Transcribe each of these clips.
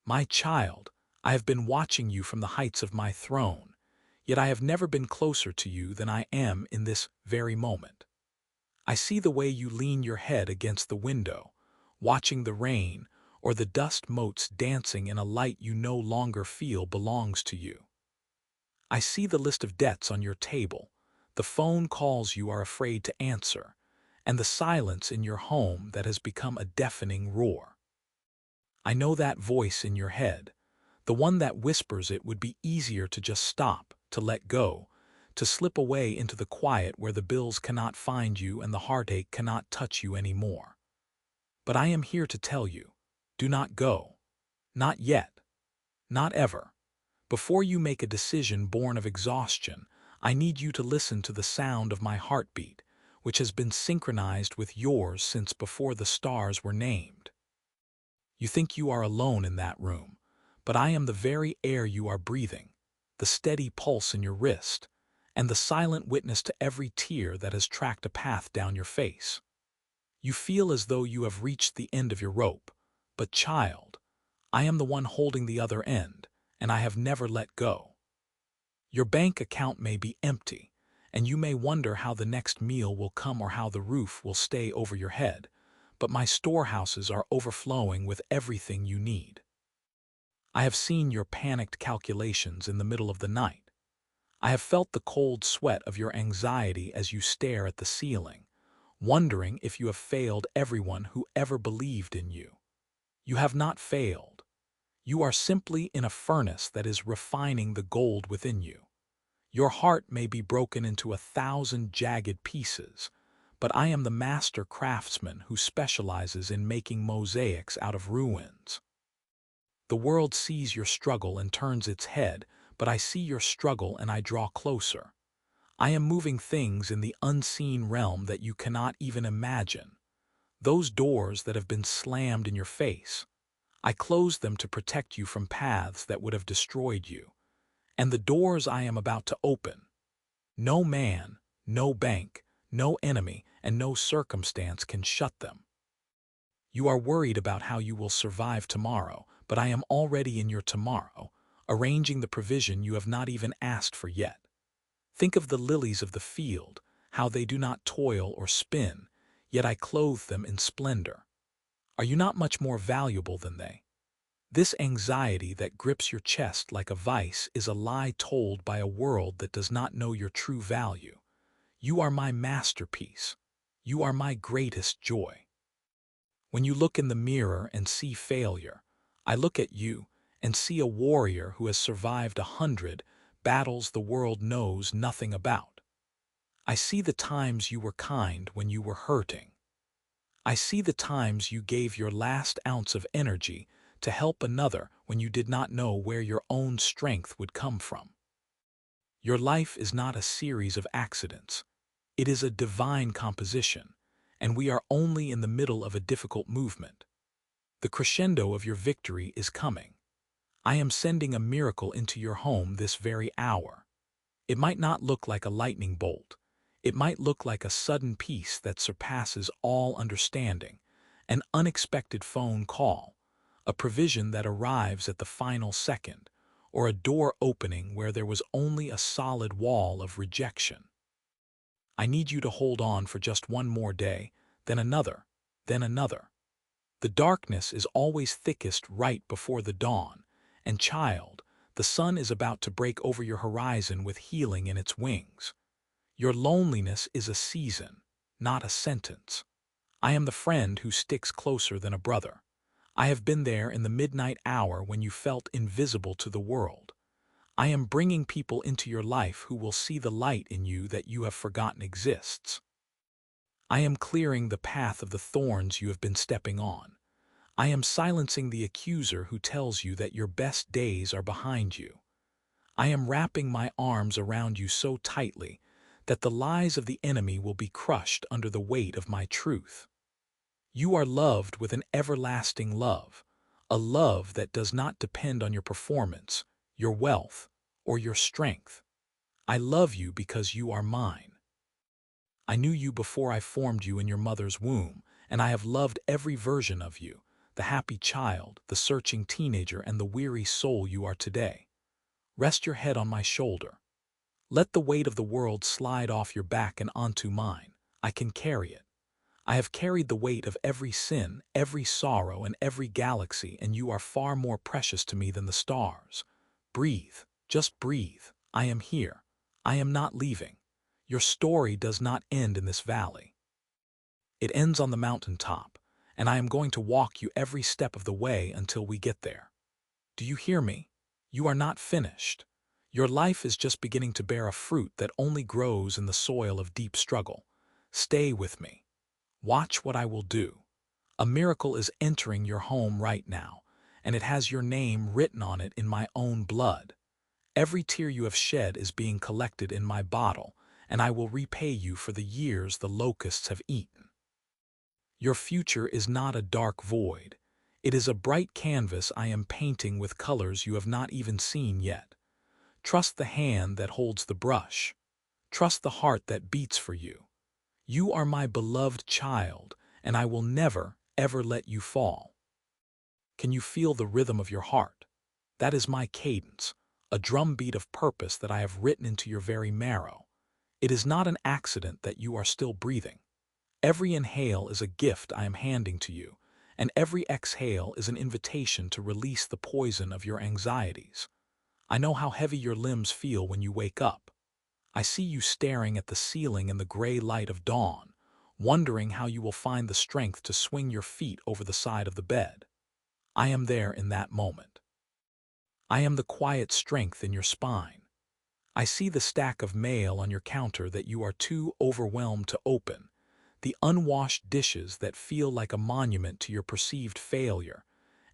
My child, I have been watching you from the heights of my throne, yet I have never been closer to you than I am in this very moment. I see the way you lean your head against the window, watching the rain or the dust motes dancing in a light you no longer feel belongs to you. I see the list of debts on your table, the phone calls you are afraid to answer, and the silence in your home that has become a deafening roar. I know that voice in your head, the one that whispers it would be easier to just stop, to let go, to slip away into the quiet where the bills cannot find you and the heartache cannot touch you anymore. But I am here to tell you, do not go. Not yet. Not ever. Before you make a decision born of exhaustion, I need you to listen to the sound of my heartbeat, which has been synchronized with yours since before the stars were named. You think you are alone in that room, but I am the very air you are breathing, the steady pulse in your wrist, and the silent witness to every tear that has tracked a path down your face. You feel as though you have reached the end of your rope, but child, I am the one holding the other end, and I have never let go. Your bank account may be empty, and you may wonder how the next meal will come or how the roof will stay over your head, but my storehouses are overflowing with everything you need. I have seen your panicked calculations in the middle of the night. I have felt the cold sweat of your anxiety as you stare at the ceiling, wondering if you have failed everyone who ever believed in you. You have not failed. You are simply in a furnace that is refining the gold within you. Your heart may be broken into 1,000 jagged pieces, but I am the master craftsman who specializes in making mosaics out of ruins. The world sees your struggle and turns its head, but I see your struggle and I draw closer. I am moving things in the unseen realm that you cannot even imagine. Those doors that have been slammed in your face, I closed them to protect you from paths that would have destroyed you. And the doors I am about to open, no man, no bank, no enemy, and no circumstance can shut them. You are worried about how you will survive tomorrow, but I am already in your tomorrow, arranging the provision you have not even asked for yet. Think of the lilies of the field, how they do not toil or spin, yet I clothe them in splendor. Are you not much more valuable than they? This anxiety that grips your chest like a vice is a lie told by a world that does not know your true value. You are my masterpiece. You are my greatest joy. When you look in the mirror and see failure, I look at you and see a warrior who has survived 100 battles the world knows nothing about. I see the times you were kind when you were hurting. I see the times you gave your last ounce of energy to help another when you did not know where your own strength would come from. Your life is not a series of accidents. It is a divine composition, and we are only in the middle of a difficult movement. The crescendo of your victory is coming. I am sending a miracle into your home this very hour. It might not look like a lightning bolt. It might look like a sudden peace that surpasses all understanding, an unexpected phone call, a provision that arrives at the final second, or a door opening where there was only a solid wall of rejection. I need you to hold on for just one more day, then another, then another. The darkness is always thickest right before the dawn, and child, the sun is about to break over your horizon with healing in its wings. Your loneliness is a season, not a sentence. I am the friend who sticks closer than a brother. I have been there in the midnight hour when you felt invisible to the world. I am bringing people into your life who will see the light in you that you have forgotten exists. I am clearing the path of the thorns you have been stepping on. I am silencing the accuser who tells you that your best days are behind you. I am wrapping my arms around you so tightly that the lies of the enemy will be crushed under the weight of my truth. You are loved with an everlasting love, a love that does not depend on your performance, your wealth, or your strength. I love you because you are mine. I knew you before I formed you in your mother's womb, and I have loved every version of you, the happy child, the searching teenager, and the weary soul you are today. Rest your head on my shoulder. Let the weight of the world slide off your back and onto mine. I can carry it. I have carried the weight of every sin, every sorrow, and every galaxy, and you are far more precious to me than the stars. Breathe, just breathe. I am here. I am not leaving. Your story does not end in this valley. It ends on the mountaintop, and I am going to walk you every step of the way until we get there. Do you hear me? You are not finished. Your life is just beginning to bear a fruit that only grows in the soil of deep struggle. Stay with me. Watch what I will do. A miracle is entering your home right now, and it has your name written on it in my own blood. Every tear you have shed is being collected in my bottle, and I will repay you for the years the locusts have eaten. Your future is not a dark void. It is a bright canvas I am painting with colors you have not even seen yet. Trust the hand that holds the brush. Trust the heart that beats for you. You are my beloved child, and I will never, ever let you fall. Can you feel the rhythm of your heart? That is my cadence, a drumbeat of purpose that I have written into your very marrow. It is not an accident that you are still breathing. Every inhale is a gift I am handing to you, and every exhale is an invitation to release the poison of your anxieties. I know how heavy your limbs feel when you wake up. I see you staring at the ceiling in the gray light of dawn, wondering how you will find the strength to swing your feet over the side of the bed. I am there in that moment. I am the quiet strength in your spine. I see the stack of mail on your counter that you are too overwhelmed to open, the unwashed dishes that feel like a monument to your perceived failure,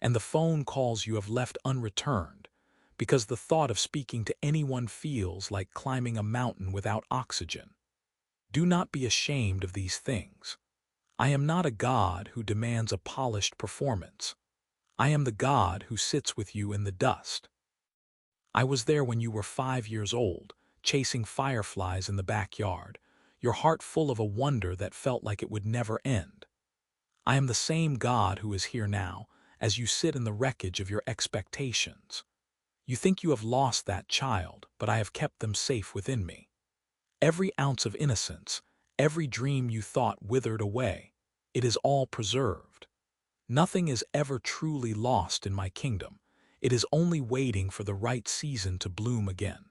and the phone calls you have left unreturned, because the thought of speaking to anyone feels like climbing a mountain without oxygen. Do not be ashamed of these things. I am not a God who demands a polished performance. I am the God who sits with you in the dust. I was there when you were 5 years old, chasing fireflies in the backyard, your heart full of a wonder that felt like it would never end. I am the same God who is here now, as you sit in the wreckage of your expectations. You think you have lost that child, but I have kept them safe within me. Every ounce of innocence, every dream you thought withered away, it is all preserved. Nothing is ever truly lost in my kingdom. It is only waiting for the right season to bloom again.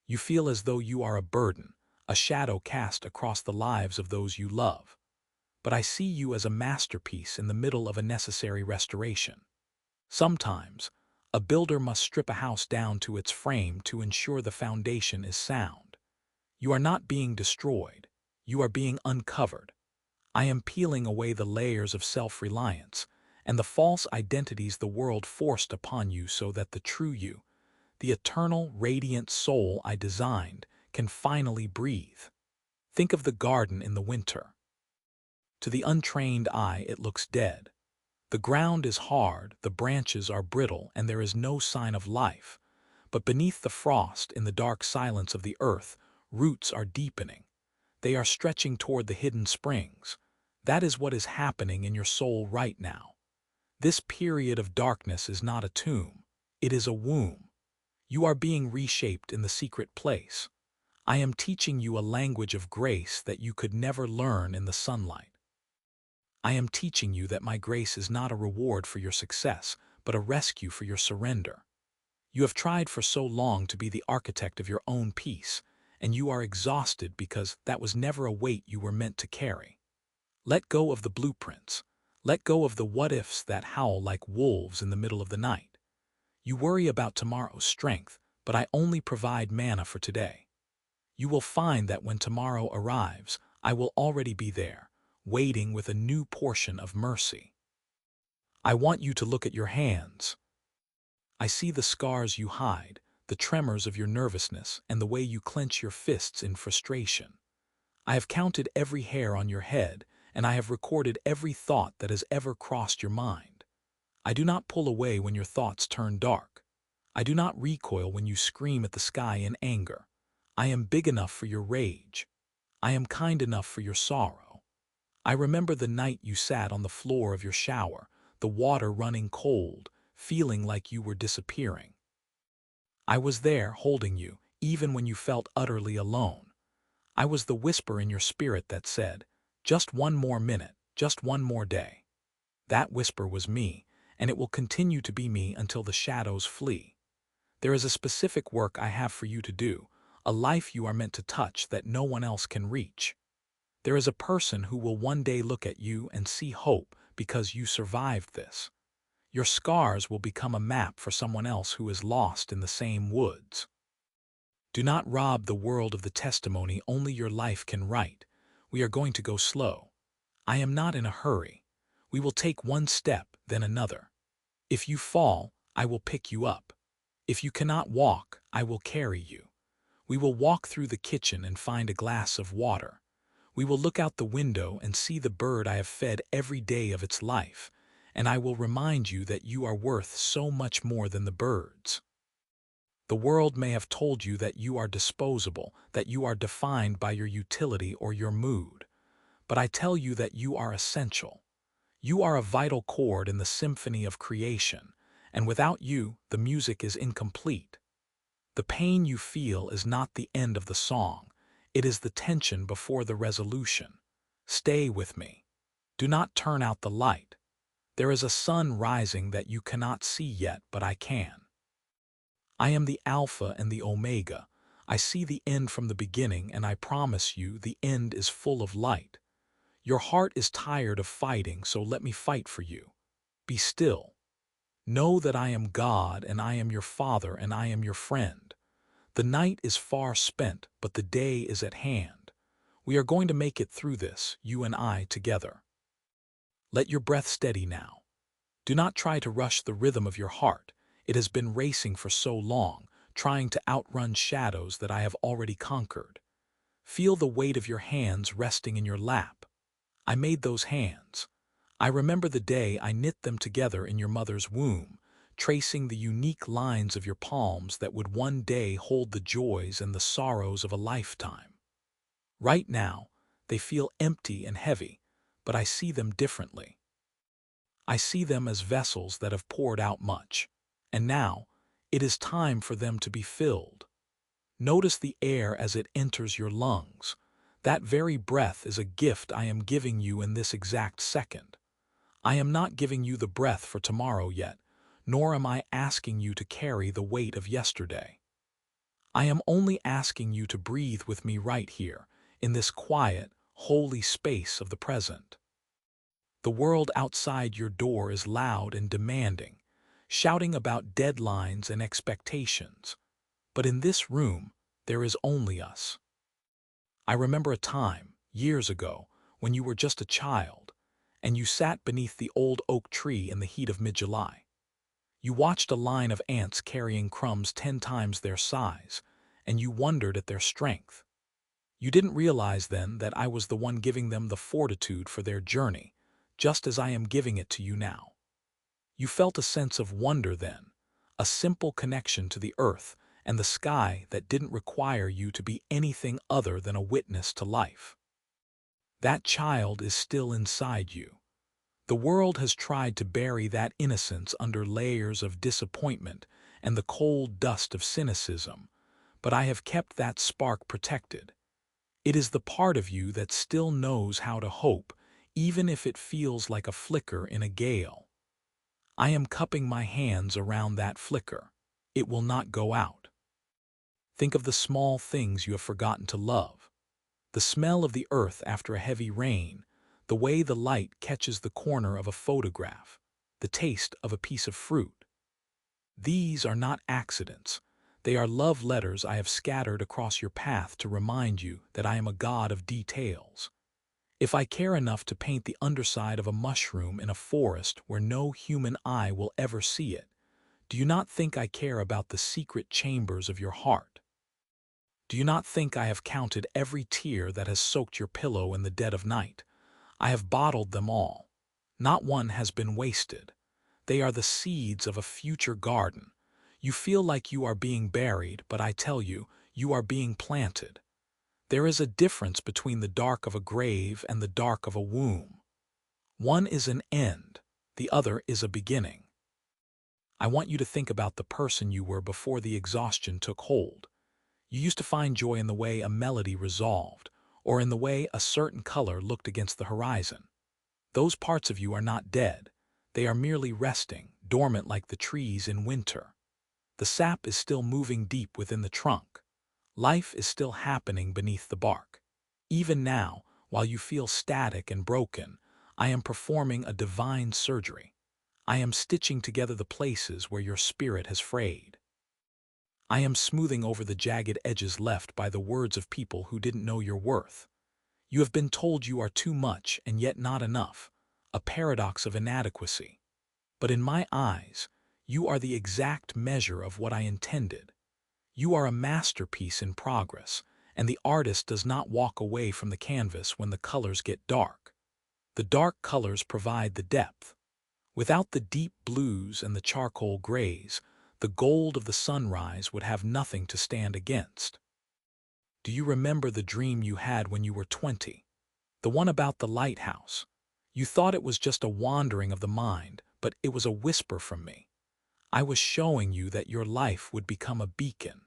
You feel as though you are a burden, a shadow cast across the lives of those you love. But I see you as a masterpiece in the middle of a necessary restoration. Sometimes, a builder must strip a house down to its frame to ensure the foundation is sound. You are not being destroyed. You are being uncovered. I am peeling away the layers of self-reliance and the false identities the world forced upon you so that the true you, the eternal, radiant soul I designed, can finally breathe. Think of the garden in the winter. To the untrained eye, it looks dead. The ground is hard, the branches are brittle, and there is no sign of life. But beneath the frost, in the dark silence of the earth, roots are deepening. They are stretching toward the hidden springs. That is what is happening in your soul right now. This period of darkness is not a tomb. It is a womb. You are being reshaped in the secret place. I am teaching you a language of grace that you could never learn in the sunlight. I am teaching you that my grace is not a reward for your success, but a rescue for your surrender. You have tried for so long to be the architect of your own peace, and you are exhausted because that was never a weight you were meant to carry. Let go of the blueprints. Let go of the what-ifs that howl like wolves in the middle of the night. You worry about tomorrow's strength, but I only provide manna for today. You will find that when tomorrow arrives, I will already be there, waiting with a new portion of mercy. I want you to look at your hands. I see the scars you hide, the tremors of your nervousness, and the way you clench your fists in frustration. I have counted every hair on your head, and I have recorded every thought that has ever crossed your mind. I do not pull away when your thoughts turn dark. I do not recoil when you scream at the sky in anger. I am big enough for your rage. I am kind enough for your sorrow. I remember the night you sat on the floor of your shower, the water running cold, feeling like you were disappearing. I was there holding you, even when you felt utterly alone. I was the whisper in your spirit that said, just one more minute, just one more day. That whisper was me, and it will continue to be me until the shadows flee. There is a specific work I have for you to do, a life you are meant to touch that no one else can reach. There is a person who will one day look at you and see hope because you survived this. Your scars will become a map for someone else who is lost in the same woods. Do not rob the world of the testimony only your life can write. We are going to go slow. I am not in a hurry. We will take one step, then another. If you fall, I will pick you up. If you cannot walk, I will carry you. We will walk through the kitchen and find a glass of water. We will look out the window and see the bird I have fed every day of its life, and I will remind you that you are worth so much more than the birds. The world may have told you that you are disposable, that you are defined by your utility or your mood, but I tell you that you are essential. You are a vital chord in the symphony of creation, and without you, the music is incomplete. The pain you feel is not the end of the song. It is the tension before the resolution. Stay with me. Do not turn out the light. There is a sun rising that you cannot see yet, but I can. I am the Alpha and the Omega. I see the end from the beginning, and I promise you the end is full of light. Your heart is tired of fighting, so let me fight for you. Be still. Know that I am God, and I am your Father, and I am your friend. The night is far spent, but the day is at hand. We are going to make it through this, you and I together. Let your breath steady now. Do not try to rush the rhythm of your heart. It has been racing for so long, trying to outrun shadows that I have already conquered. Feel the weight of your hands resting in your lap. I made those hands. I remember the day I knit them together in your mother's womb, tracing the unique lines of your palms that would one day hold the joys and the sorrows of a lifetime. Right now, they feel empty and heavy, but I see them differently. I see them as vessels that have poured out much, and now it is time for them to be filled. Notice the air as it enters your lungs. That very breath is a gift I am giving you in this exact second. I am not giving you the breath for tomorrow yet, nor am I asking you to carry the weight of yesterday. I am only asking you to breathe with me right here, in this quiet, holy space of the present. The world outside your door is loud and demanding, shouting about deadlines and expectations. But in this room, there is only us. I remember a time, years ago, when you were just a child, and you sat beneath the old oak tree in the heat of mid-July. You watched a line of ants carrying crumbs 10 times their size, and you wondered at their strength. You didn't realize then that I was the one giving them the fortitude for their journey, just as I am giving it to you now. You felt a sense of wonder then, a simple connection to the earth and the sky that didn't require you to be anything other than a witness to life. That child is still inside you. The world has tried to bury that innocence under layers of disappointment and the cold dust of cynicism, but I have kept that spark protected. It is the part of you that still knows how to hope, even if it feels like a flicker in a gale. I am cupping my hands around that flicker. It will not go out. Think of the small things you have forgotten to love. The smell of the earth after a heavy rain, the way the light catches the corner of a photograph, the taste of a piece of fruit. These are not accidents. They are love letters I have scattered across your path to remind you that I am a god of details. If I care enough to paint the underside of a mushroom in a forest where no human eye will ever see it, do you not think I care about the secret chambers of your heart? Do you not think I have counted every tear that has soaked your pillow in the dead of night? I have bottled them all. Not one has been wasted. They are the seeds of a future garden. You feel like you are being buried, but I tell you, you are being planted. There is a difference between the dark of a grave and the dark of a womb. One is an end. the other is a beginning. I want you to think about the person you were before the exhaustion took hold. You used to find joy in the way a melody resolved, or in the way a certain color looked against the horizon. Those parts of you are not dead. They are merely resting, dormant like the trees in winter. The sap is still moving deep within the trunk. Life is still happening beneath the bark. Even now, while you feel static and broken, I am performing a divine surgery. I am stitching together the places where your spirit has frayed. I am smoothing over the jagged edges left by the words of people who didn't know your worth. You have been told you are too much and yet not enough, a paradox of inadequacy. But in my eyes, you are the exact measure of what I intended. You are a masterpiece in progress, and the artist does not walk away from the canvas when the colors get dark. The dark colors provide the depth. Without the deep blues and the charcoal grays, the gold of the sunrise would have nothing to stand against. Do you remember the dream you had when you were 20? The one about the lighthouse. You thought it was just a wandering of the mind, but it was a whisper from me. I was showing you that your life would become a beacon.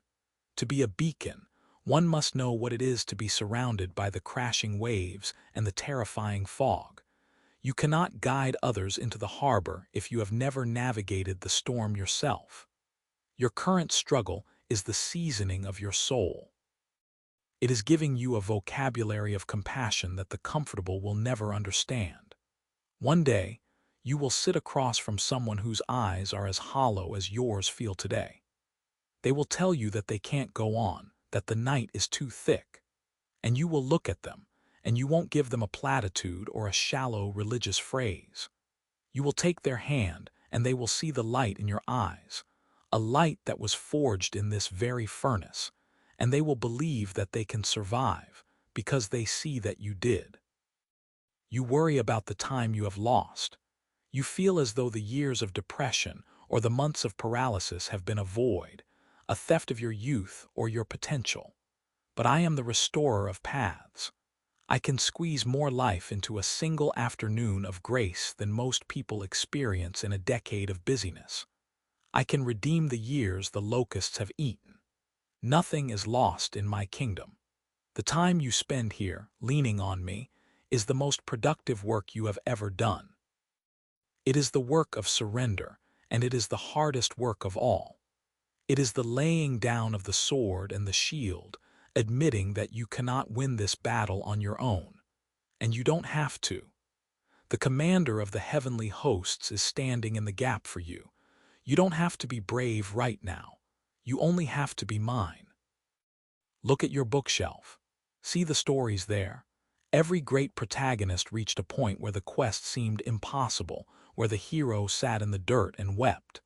To be a beacon, one must know what it is to be surrounded by the crashing waves and the terrifying fog. You cannot guide others into the harbor if you have never navigated the storm yourself. Your current struggle is the seasoning of your soul. It is giving you a vocabulary of compassion that the comfortable will never understand. One day, you will sit across from someone whose eyes are as hollow as yours feel today. They will tell you that they can't go on, that the night is too thick. And you will look at them, and you won't give them a platitude or a shallow religious phrase. You will take their hand, and they will see the light in your eyes, a light that was forged in this very furnace, and they will believe that they can survive because they see that you did. You worry about the time you have lost. You feel as though the years of depression or the months of paralysis have been a void, a theft of your youth or your potential. But I am the restorer of paths. I can squeeze more life into a single afternoon of grace than most people experience in a decade of busyness. I can redeem the years the locusts have eaten. Nothing is lost in my kingdom. The time you spend here, leaning on me, is the most productive work you have ever done. It is the work of surrender, and it is the hardest work of all. It is the laying down of the sword and the shield, admitting that you cannot win this battle on your own. And you don't have to. The commander of the heavenly hosts is standing in the gap for you. You don't have to be brave right now. You only have to be mine. Look at your bookshelf. See the stories there. Every great protagonist reached a point where the quest seemed impossible, where the hero sat in the dirt and wept.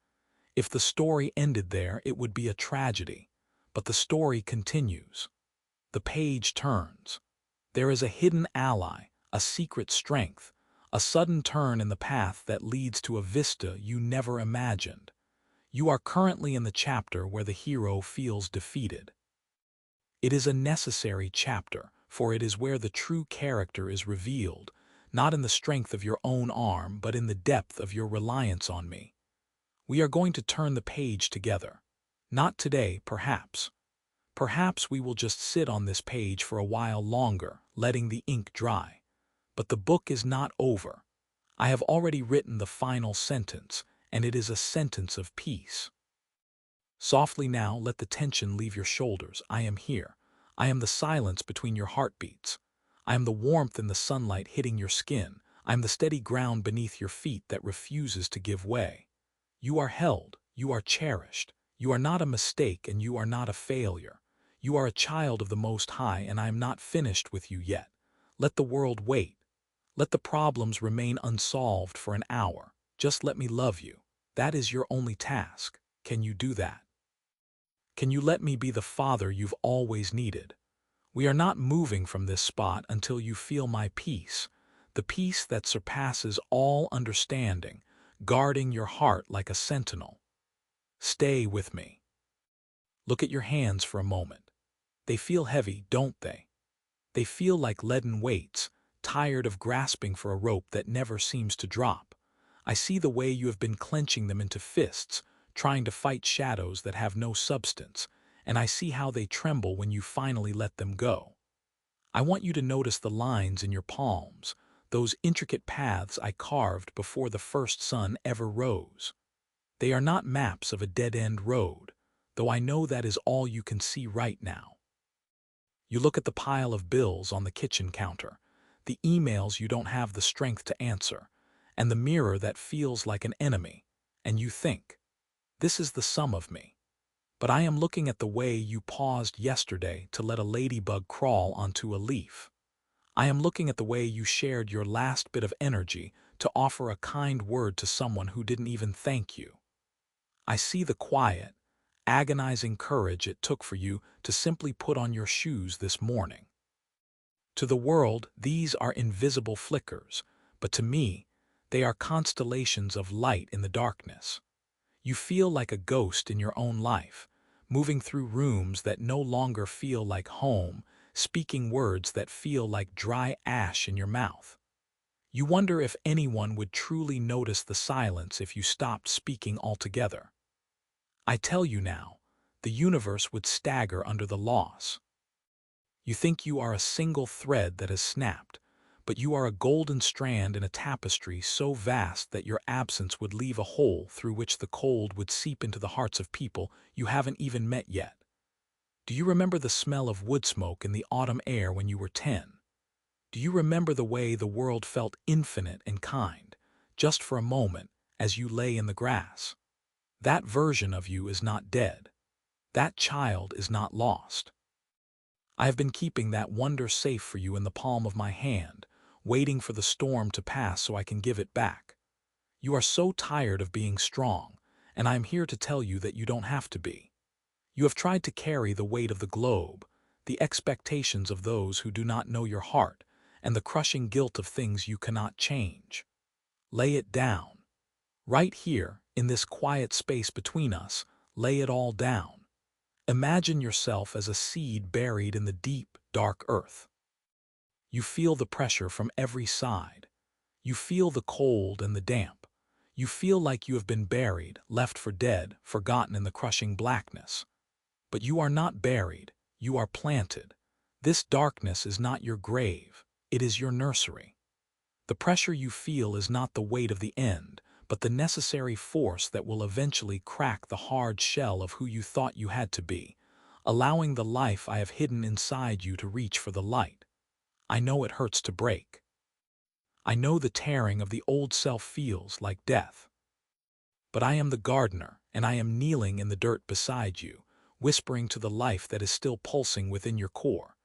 If the story ended there, it would be a tragedy. But the story continues. The page turns. There is a hidden ally, a secret strength, a sudden turn in the path that leads to a vista you never imagined. You are currently in the chapter where the hero feels defeated. It is a necessary chapter, for it is where the true character is revealed, not in the strength of your own arm, but in the depth of your reliance on me. We are going to turn the page together. Not today, perhaps. Perhaps we will just sit on this page for a while longer, letting the ink dry. But the book is not over. I have already written the final sentence, and it is a sentence of peace. Softly now, let the tension leave your shoulders. I am here. I am the silence between your heartbeats. I am the warmth in the sunlight hitting your skin. I am the steady ground beneath your feet that refuses to give way. You are held. You are cherished. You are not a mistake, and you are not a failure. You are a child of the Most High, and I am not finished with you yet. Let the world wait. Let the problems remain unsolved for an hour. Just let me love you. That is your only task. Can you do that? Can you let me be the father you've always needed? We are not moving from this spot until you feel my peace, the peace that surpasses all understanding, guarding your heart like a sentinel. Stay with me. Look at your hands for a moment. They feel heavy, don't they? They feel like leaden weights, tired of grasping for a rope that never seems to drop. I see the way you have been clenching them into fists, trying to fight shadows that have no substance, and I see how they tremble when you finally let them go. I want you to notice the lines in your palms, those intricate paths I carved before the first sun ever rose. They are not maps of a dead-end road, though I know that is all you can see right now. You look at the pile of bills on the kitchen counter, the emails you don't have the strength to answer, and the mirror that feels like an enemy, and you think, this is the sum of me. But I am looking at the way you paused yesterday to let a ladybug crawl onto a leaf. I am looking at the way you shared your last bit of energy to offer a kind word to someone who didn't even thank you. I see the quiet, agonizing courage it took for you to simply put on your shoes this morning. To the world, these are invisible flickers, but to me, they are constellations of light in the darkness. You feel like a ghost in your own life, moving through rooms that no longer feel like home, speaking words that feel like dry ash in your mouth. You wonder if anyone would truly notice the silence if you stopped speaking altogether. I tell you now, the universe would stagger under the loss. You think you are a single thread that has snapped, but you are a golden strand in a tapestry so vast that your absence would leave a hole through which the cold would seep into the hearts of people you haven't even met yet. Do you remember the smell of wood smoke in the autumn air when you were 10? Do you remember the way the world felt infinite and kind, just for a moment, as you lay in the grass? That version of you is not dead. That child is not lost. I have been keeping that wonder safe for you in the palm of my hand, waiting for the storm to pass so I can give it back. You are so tired of being strong, and I am here to tell you that you don't have to be. You have tried to carry the weight of the globe, the expectations of those who do not know your heart, and the crushing guilt of things you cannot change. Lay it down. Right here, in this quiet space between us, lay it all down. Imagine yourself as a seed buried in the deep, dark earth. You feel the pressure from every side. You feel the cold and the damp. You feel like you have been buried, left for dead, forgotten in the crushing blackness. But you are not buried, you are planted. This darkness is not your grave, it is your nursery. The pressure you feel is not the weight of the end, but the necessary force that will eventually crack the hard shell of who you thought you had to be, allowing the life I have hidden inside you to reach for the light. I know it hurts to break. I know the tearing of the old self feels like death. But I am the gardener, and I am kneeling in the dirt beside you, whispering to the life that is still pulsing within your core.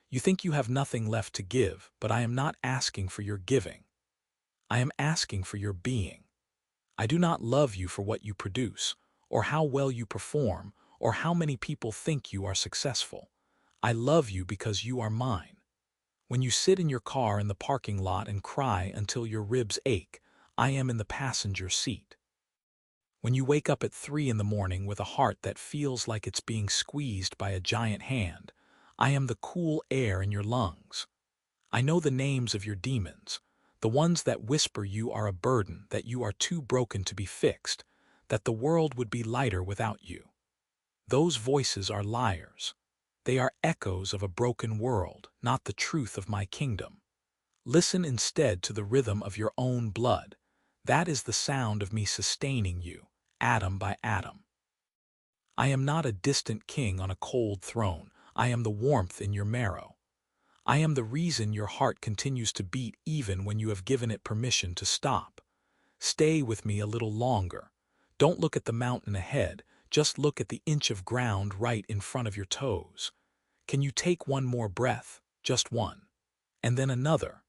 You think you have nothing left to give, but I am not asking for your giving. I am asking for your being. I do not love you for what you produce, or how well you perform, or how many people think you are successful. I love you because you are mine. When you sit in your car in the parking lot and cry until your ribs ache, I am in the passenger seat. When you wake up at 3 in the morning with a heart that feels like it's being squeezed by a giant hand, I am the cool air in your lungs. I know the names of your demons, the ones that whisper you are a burden, that you are too broken to be fixed, that the world would be lighter without you. Those voices are liars. They are echoes of a broken world, not the truth of my kingdom. Listen instead to the rhythm of your own blood. That is the sound of me sustaining you, atom by atom. I am not a distant king on a cold throne. I am the warmth in your marrow. I am the reason your heart continues to beat even when you have given it permission to stop. Stay with me a little longer. Don't look at the mountain ahead, just look at the inch of ground right in front of your toes. Can you take one more breath, just one, and then another?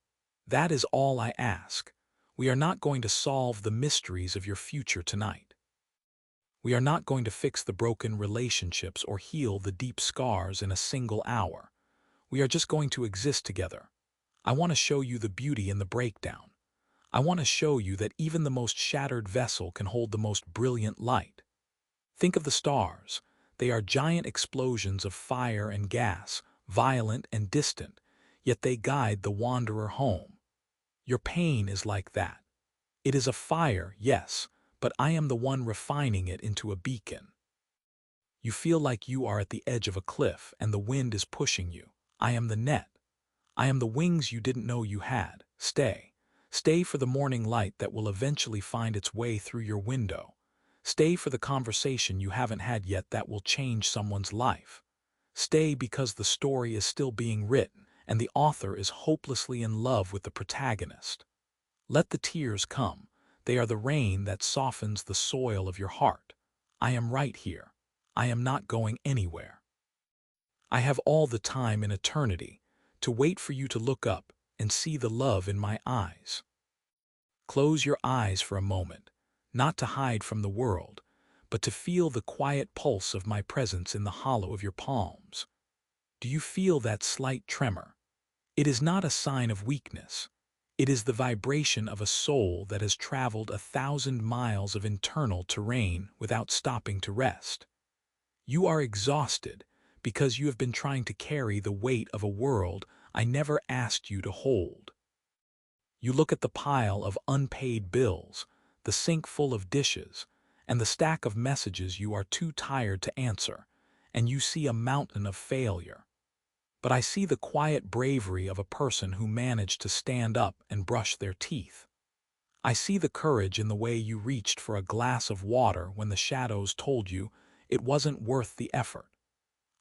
That is all I ask. We are not going to solve the mysteries of your future tonight. We are not going to fix the broken relationships or heal the deep scars in a single hour. We are just going to exist together. I want to show you the beauty in the breakdown. I want to show you that even the most shattered vessel can hold the most brilliant light. Think of the stars. They are giant explosions of fire and gas, violent and distant, yet they guide the wanderer home. Your pain is like that. It is a fire, yes, but I am the one refining it into a beacon. You feel like you are at the edge of a cliff and the wind is pushing you. I am the net. I am the wings you didn't know you had. Stay. Stay for the morning light that will eventually find its way through your window. Stay for the conversation you haven't had yet that will change someone's life. Stay because the story is still being written and the author is hopelessly in love with the protagonist. Let the tears come. They are the rain that softens the soil of your heart. I am right here. I am not going anywhere. I have all the time in eternity to wait for you to look up and see the love in my eyes. Close your eyes for a moment, not to hide from the world, but to feel the quiet pulse of my presence in the hollow of your palms. Do you feel that slight tremor? It is not a sign of weakness. It is the vibration of a soul that has traveled 1,000 miles of internal terrain without stopping to rest. You are exhausted because you have been trying to carry the weight of a world I never asked you to hold. You look at the pile of unpaid bills, the sink full of dishes, and the stack of messages you are too tired to answer, and you see a mountain of failure. But I see the quiet bravery of a person who managed to stand up and brush their teeth. I see the courage in the way you reached for a glass of water when the shadows told you it wasn't worth the effort.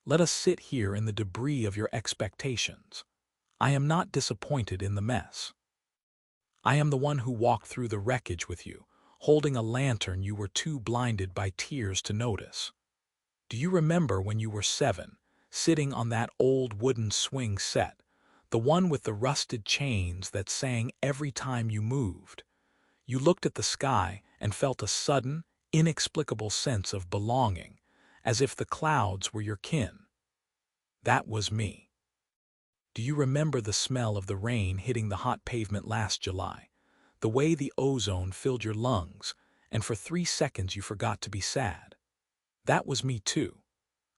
Let us sit here in the debris of your expectations. I am not disappointed in the mess. I am the one who walked through the wreckage with you, holding a lantern you were too blinded by tears to notice. Do you remember when you were 7, sitting on that old wooden swing set, the one with the rusted chains that sang every time you moved? You looked at the sky and felt a sudden, inexplicable sense of belonging, as if the clouds were your kin. That was me. Do you remember the smell of the rain hitting the hot pavement last July? The way the ozone filled your lungs, and for 3 seconds you forgot to be sad? That was me too.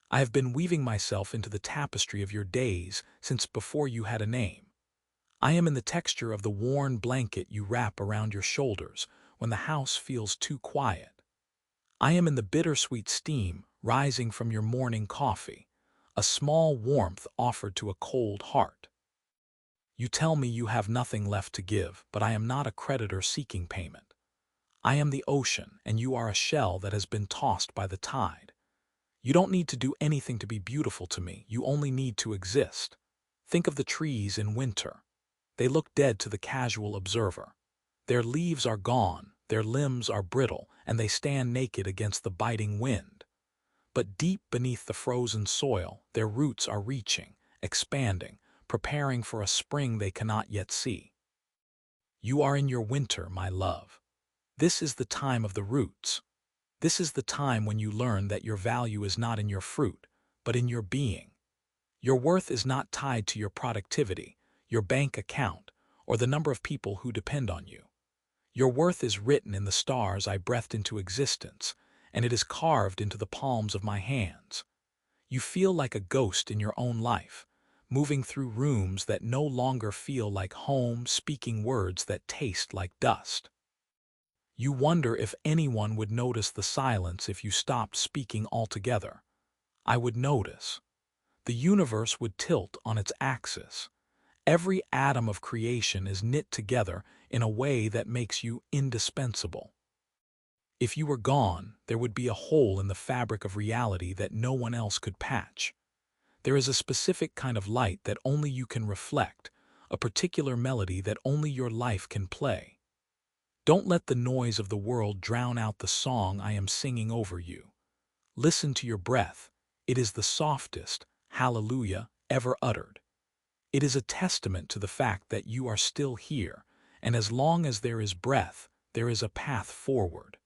I have been weaving myself into the tapestry of your days since before you had a name. I am in the texture of the worn blanket you wrap around your shoulders when the house feels too quiet. I am in the bittersweet steam rising from your morning coffee, a small warmth offered to a cold heart. You tell me you have nothing left to give, but I am not a creditor seeking payment. I am the ocean, and you are a shell that has been tossed by the tide. You don't need to do anything to be beautiful to me, you only need to exist. Think of the trees in winter. They look dead to the casual observer. Their leaves are gone, their limbs are brittle, and they stand naked against the biting wind. But deep beneath the frozen soil, their roots are reaching, expanding, preparing for a spring they cannot yet see. You are in your winter, my love. This is the time of the roots. This is the time when you learn that your value is not in your fruit, but in your being. Your worth is not tied to your productivity, your bank account, or the number of people who depend on you. Your worth is written in the stars I breathed into existence, and it is carved into the palms of my hands. You feel like a ghost in your own life, moving through rooms that no longer feel like home, speaking words that taste like dust. You wonder if anyone would notice the silence if you stopped speaking altogether. I would notice. The universe would tilt on its axis. Every atom of creation is knit together in a way that makes you indispensable. If you were gone, there would be a hole in the fabric of reality that no one else could patch. There is a specific kind of light that only you can reflect, a particular melody that only your life can play. Don't let the noise of the world drown out the song I am singing over you. Listen to your breath. It is the softest hallelujah ever uttered. It is a testament to the fact that you are still here, and as long as there is breath, there is a path forward.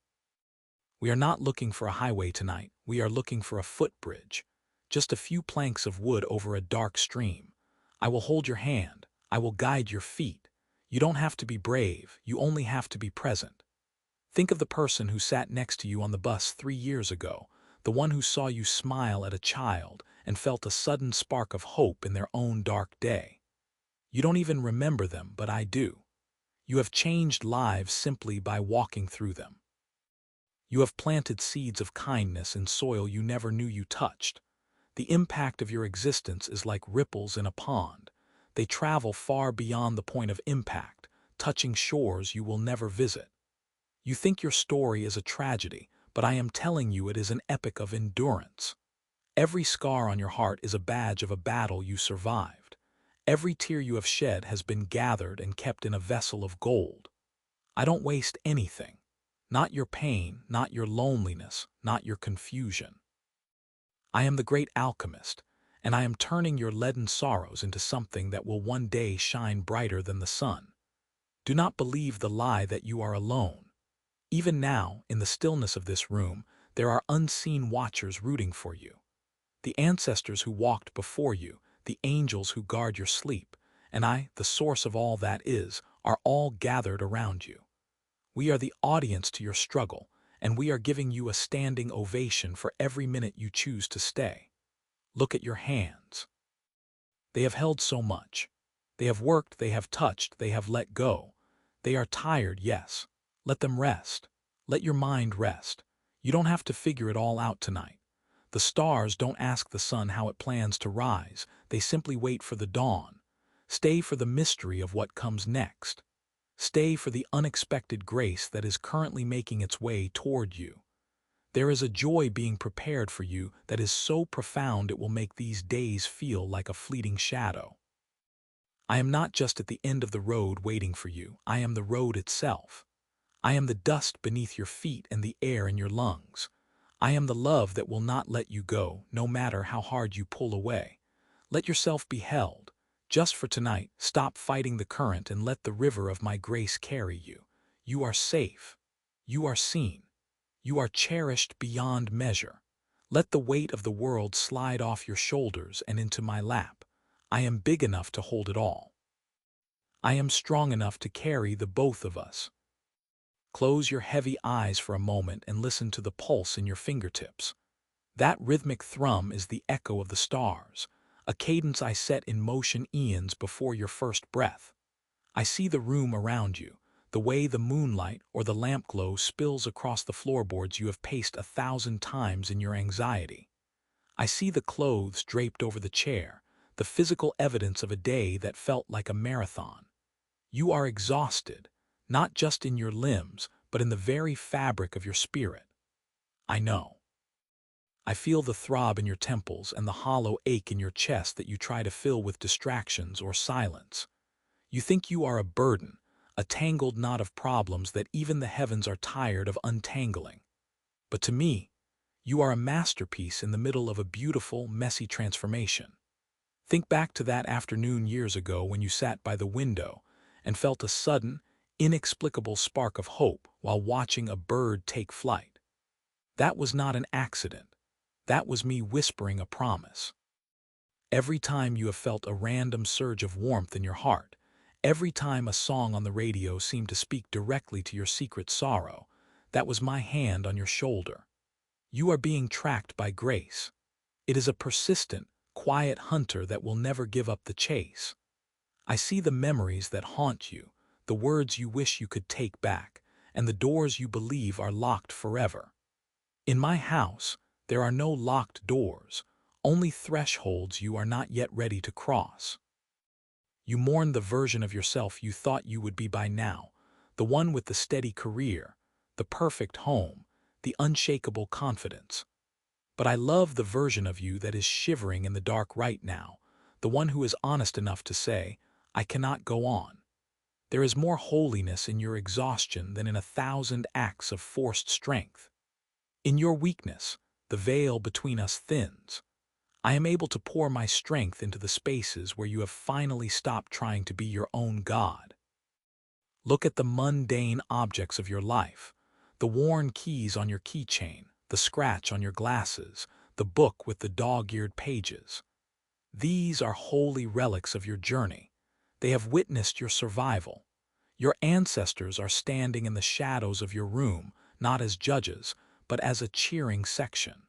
We are not looking for a highway tonight, we are looking for a footbridge. Just a few planks of wood over a dark stream. I will hold your hand, I will guide your feet. You don't have to be brave, you only have to be present. Think of the person who sat next to you on the bus 3 years ago, the one who saw you smile at a child and felt a sudden spark of hope in their own dark day. You don't even remember them, but I do. You have changed lives simply by walking through them. You have planted seeds of kindness in soil you never knew you touched. The impact of your existence is like ripples in a pond. They travel far beyond the point of impact, touching shores you will never visit. You think your story is a tragedy, but I am telling you it is an epic of endurance. Every scar on your heart is a badge of a battle you survived. Every tear you have shed has been gathered and kept in a vessel of gold. I don't waste anything. Not your pain, not your loneliness, not your confusion. I am the great alchemist, and I am turning your leaden sorrows into something that will one day shine brighter than the sun. Do not believe the lie that you are alone. Even now, in the stillness of this room, there are unseen watchers rooting for you. The ancestors who walked before you, the angels who guard your sleep, and I, the source of all that is, are all gathered around you. We are the audience to your struggle, and we are giving you a standing ovation for every minute you choose to stay. Look at your hands. They have held so much. They have worked, they have touched, they have let go. They are tired, yes. Let them rest. Let your mind rest. You don't have to figure it all out tonight. The stars don't ask the sun how it plans to rise. They simply wait for the dawn. Stay for the mystery of what comes next. Stay for the unexpected grace that is currently making its way toward you. There is a joy being prepared for you that is so profound it will make these days feel like a fleeting shadow. I am not just at the end of the road waiting for you, I am the road itself. I am the dust beneath your feet and the air in your lungs. I am the love that will not let you go, no matter how hard you pull away. Let yourself be held. Just for tonight, stop fighting the current and let the river of my grace carry you. You are safe. You are seen. You are cherished beyond measure. Let the weight of the world slide off your shoulders and into my lap. I am big enough to hold it all. I am strong enough to carry the both of us. Close your heavy eyes for a moment and listen to the pulse in your fingertips. That rhythmic thrum is the echo of the stars, a cadence I set in motion eons before your first breath. I see the room around you, the way the moonlight or the lamp glow spills across the floorboards you have paced 1,000 times in your anxiety. I see the clothes draped over the chair, the physical evidence of a day that felt like a marathon. You are exhausted, not just in your limbs, but in the very fabric of your spirit. I know. I feel the throb in your temples and the hollow ache in your chest that you try to fill with distractions or silence. You think you are a burden, a tangled knot of problems that even the heavens are tired of untangling. But to me, you are a masterpiece in the middle of a beautiful, messy transformation. Think back to that afternoon years ago when you sat by the window and felt a sudden, inexplicable spark of hope while watching a bird take flight. That was not an accident. That was me whispering a promise. Every time you have felt a random surge of warmth in your heart, every time a song on the radio seemed to speak directly to your secret sorrow, that was my hand on your shoulder. You are being tracked by grace. It is a persistent, quiet hunter that will never give up the chase. I see the memories that haunt you, the words you wish you could take back, and the doors you believe are locked forever. In my house, there are no locked doors, only thresholds you are not yet ready to cross. You mourn the version of yourself you thought you would be by now, the one with the steady career, the perfect home, the unshakable confidence. But I love the version of you that is shivering in the dark right now, the one who is honest enough to say, I cannot go on. There is more holiness in your exhaustion than in 1,000 acts of forced strength. In your weakness, the veil between us thins. I am able to pour my strength into the spaces where you have finally stopped trying to be your own God. Look at the mundane objects of your life, the worn keys on your keychain, the scratch on your glasses, the book with the dog-eared pages. These are holy relics of your journey. They have witnessed your survival. Your ancestors are standing in the shadows of your room, not as judges, but as a cheering section.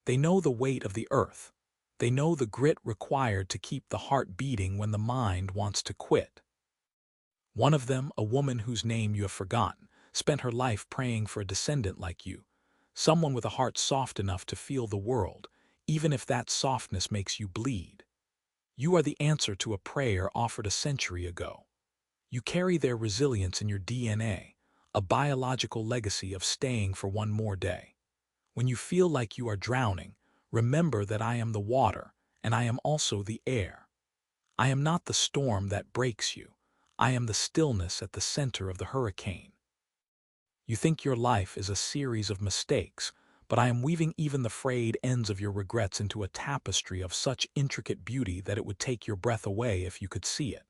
They know the weight of the earth. They know the grit required to keep the heart beating when the mind wants to quit. One of them, a woman whose name you have forgotten, spent her life praying for a descendant like you, someone with a heart soft enough to feel the world, even if that softness makes you bleed. You are the answer to a prayer offered a century ago. You carry their resilience in your DNA, a biological legacy of staying for one more day. When you feel like you are drowning, remember that I am the water, and I am also the air. I am not the storm that breaks you. I am the stillness at the center of the hurricane. You think your life is a series of mistakes, but I am weaving even the frayed ends of your regrets into a tapestry of such intricate beauty that it would take your breath away if you could see it.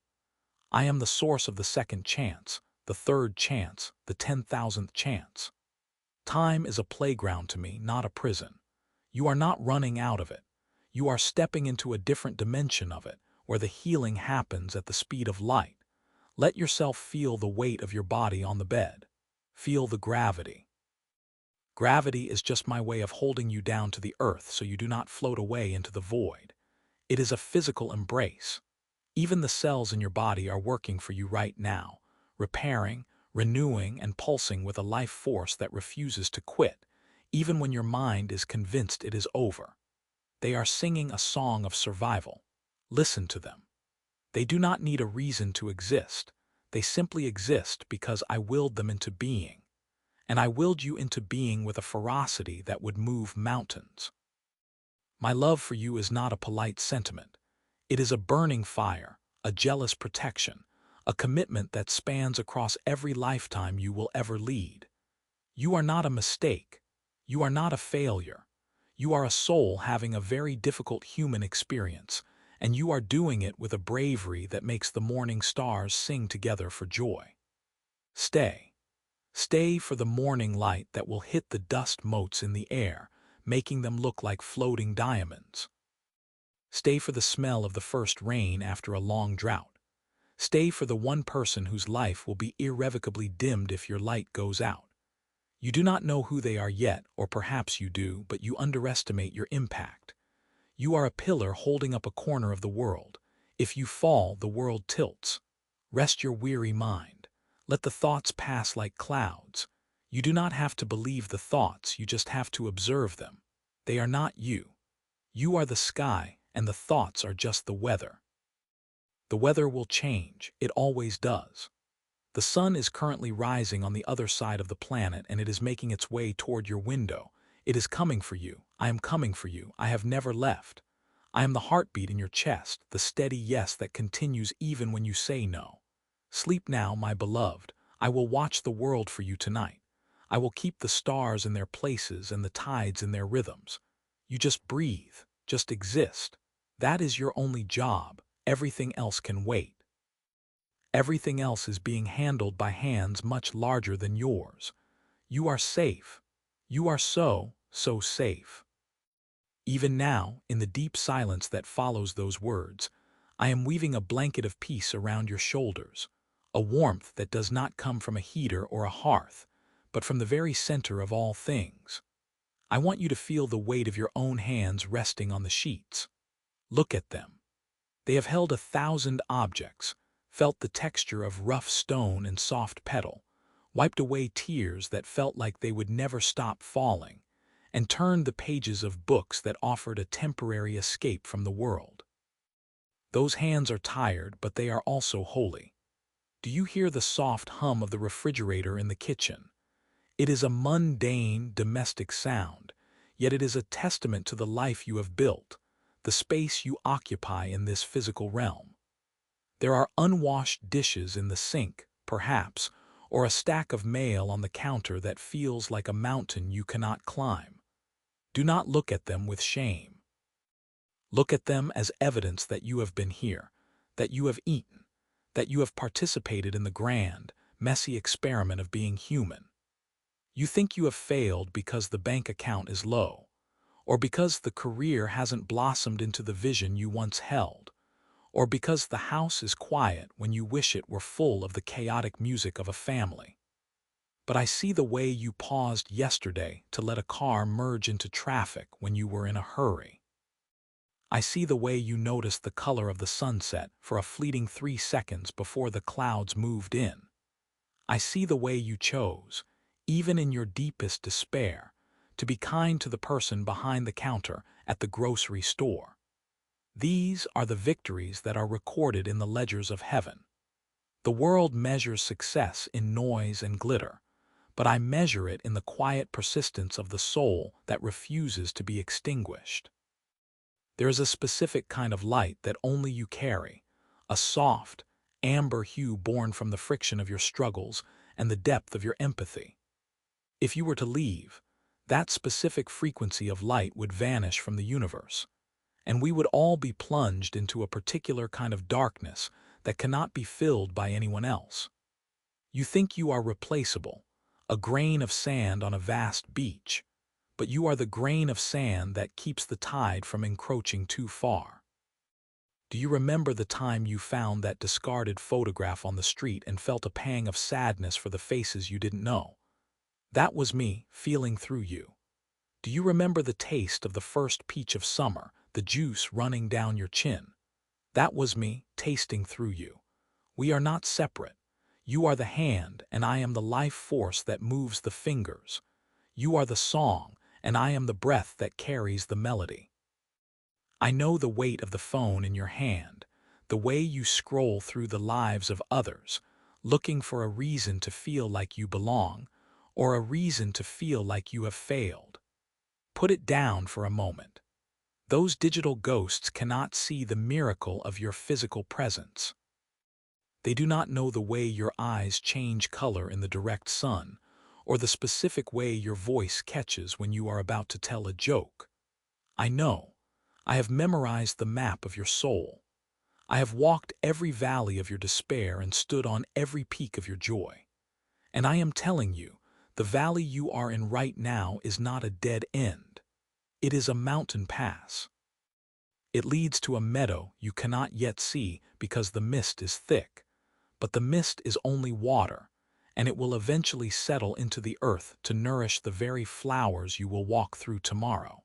I am the source of the second chance, the third chance, the 10,000th chance. Time is a playground to me, not a prison. You are not running out of it. You are stepping into a different dimension of it, where the healing happens at the speed of light. Let yourself feel the weight of your body on the bed. Feel the gravity. Gravity is just my way of holding you down to the earth so you do not float away into the void. It is a physical embrace. Even the cells in your body are working for you right now, repairing, renewing, and pulsing with a life force that refuses to quit, even when your mind is convinced it is over. They are singing a song of survival. Listen to them. They do not need a reason to exist. They simply exist because I willed them into being. And I willed you into being with a ferocity that would move mountains. My love for you is not a polite sentiment. It is a burning fire, a jealous protection, a commitment that spans across every lifetime you will ever lead. You are not a mistake. You are not a failure. You are a soul having a very difficult human experience, and you are doing it with a bravery that makes the morning stars sing together for joy. Stay. Stay for the morning light that will hit the dust motes in the air, making them look like floating diamonds. Stay for the smell of the first rain after a long drought. Stay for the one person whose life will be irrevocably dimmed if your light goes out. You do not know who they are yet, or perhaps you do, but you underestimate your impact. You are a pillar holding up a corner of the world. If you fall, the world tilts. Rest your weary mind. Let the thoughts pass like clouds. You do not have to believe the thoughts, you just have to observe them. They are not you. You are the sky, and the thoughts are just the weather. The weather will change. It always does. The sun is currently rising on the other side of the planet, and it is making its way toward your window. It is coming for you. I am coming for you. I have never left. I am the heartbeat in your chest, the steady yes that continues even when you say no. Sleep now, my beloved. I will watch the world for you tonight. I will keep the stars in their places and the tides in their rhythms. You just breathe, just exist. That is your only job. Everything else can wait. Everything else is being handled by hands much larger than yours. You are safe. You are so safe. Even now, in the deep silence that follows those words, I am weaving a blanket of peace around your shoulders, a warmth that does not come from a heater or a hearth, but from the very center of all things. I want you to feel the weight of your own hands resting on the sheets. Look at them. They have held 1,000 objects, felt the texture of rough stone and soft petal, wiped away tears that felt like they would never stop falling, and turned the pages of books that offered a temporary escape from the world. Those hands are tired, but they are also holy. Do you hear the soft hum of the refrigerator in the kitchen? It is a mundane, domestic sound, yet it is a testament to the life you have built, the space you occupy in this physical realm. There are unwashed dishes in the sink, perhaps, or a stack of mail on the counter that feels like a mountain you cannot climb. Do not look at them with shame. Look at them as evidence that you have been here, that you have eaten, that you have participated in the grand, messy experiment of being human. You think you have failed because the bank account is low, or because the career hasn't blossomed into the vision you once held, or because the house is quiet when you wish it were full of the chaotic music of a family. But I see the way you paused yesterday to let a car merge into traffic when you were in a hurry. I see the way you noticed the color of the sunset for a fleeting 3 seconds before the clouds moved in. I see the way you chose, even in your deepest despair, to be kind to the person behind the counter at the grocery store. These are the victories that are recorded in the ledgers of heaven. The world measures success in noise and glitter, but I measure it in the quiet persistence of the soul that refuses to be extinguished. There is a specific kind of light that only you carry, a soft, amber hue born from the friction of your struggles and the depth of your empathy. If you were to leave, that specific frequency of light would vanish from the universe, and we would all be plunged into a particular kind of darkness that cannot be filled by anyone else. You think you are replaceable, a grain of sand on a vast beach, but you are the grain of sand that keeps the tide from encroaching too far. Do you remember the time you found that discarded photograph on the street and felt a pang of sadness for the faces you didn't know? That was me, feeling through you. Do you remember the taste of the first peach of summer, the juice running down your chin? That was me, tasting through you. We are not separate. You are the hand, and I am the life force that moves the fingers. You are the song, and I am the breath that carries the melody. I know the weight of the phone in your hand, the way you scroll through the lives of others, looking for a reason to feel like you belong, or a reason to feel like you have failed. Put it down for a moment. Those digital ghosts cannot see the miracle of your physical presence. They do not know the way your eyes change color in the direct sun, or the specific way your voice catches when you are about to tell a joke. I know. I have memorized the map of your soul. I have walked every valley of your despair and stood on every peak of your joy. And I am telling you, the valley you are in right now is not a dead end. It is a mountain pass. It leads to a meadow you cannot yet see because the mist is thick. But the mist is only water, and it will eventually settle into the earth to nourish the very flowers you will walk through tomorrow.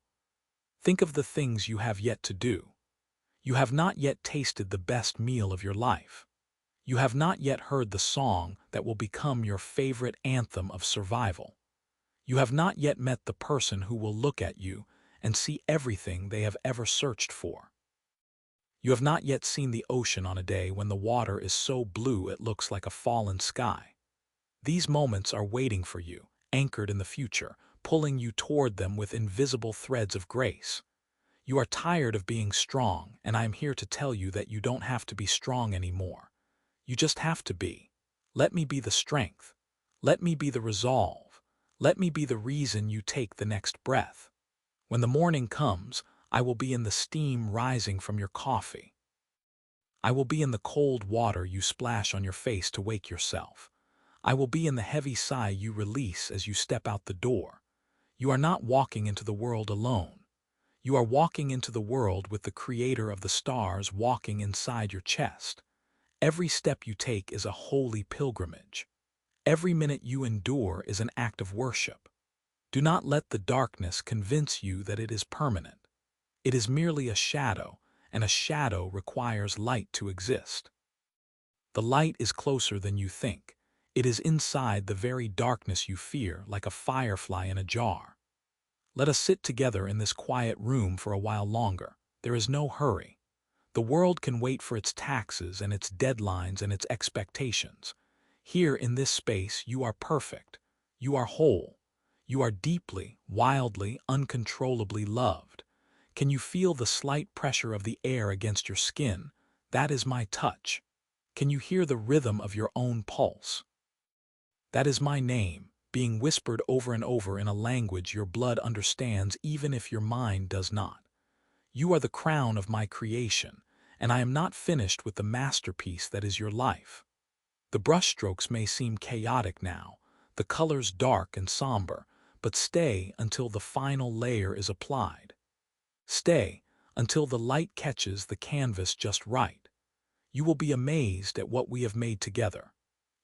Think of the things you have yet to do. You have not yet tasted the best meal of your life. You have not yet heard the song that will become your favorite anthem of survival. You have not yet met the person who will look at you and see everything they have ever searched for. You have not yet seen the ocean on a day when the water is so blue it looks like a fallen sky. These moments are waiting for you, anchored in the future, pulling you toward them with invisible threads of grace. You are tired of being strong, and I am here to tell you that you don't have to be strong anymore. You just have to be. Let me be the strength. Let me be the resolve. Let me be the reason you take the next breath. When the morning comes, I will be in the steam rising from your coffee. I will be in the cold water you splash on your face to wake yourself. I will be in the heavy sigh you release as you step out the door. You are not walking into the world alone. You are walking into the world with the creator of the stars walking inside your chest. Every step you take is a holy pilgrimage. Every minute you endure is an act of worship. Do not let the darkness convince you that it is permanent. It is merely a shadow, and a shadow requires light to exist. The light is closer than you think. It is inside the very darkness you fear, like a firefly in a jar. Let us sit together in this quiet room for a while longer. There is no hurry. The world can wait for its taxes and its deadlines and its expectations. Here in this space, you are perfect. You are whole. You are deeply, wildly, uncontrollably loved. Can you feel the slight pressure of the air against your skin? That is my touch. Can you hear the rhythm of your own pulse? That is my name, being whispered over and over in a language your blood understands even if your mind does not. You are the crown of my creation, and I am not finished with the masterpiece that is your life. The brushstrokes may seem chaotic now, the colors dark and somber, but stay until the final layer is applied. Stay until the light catches the canvas just right. You will be amazed at what we have made together.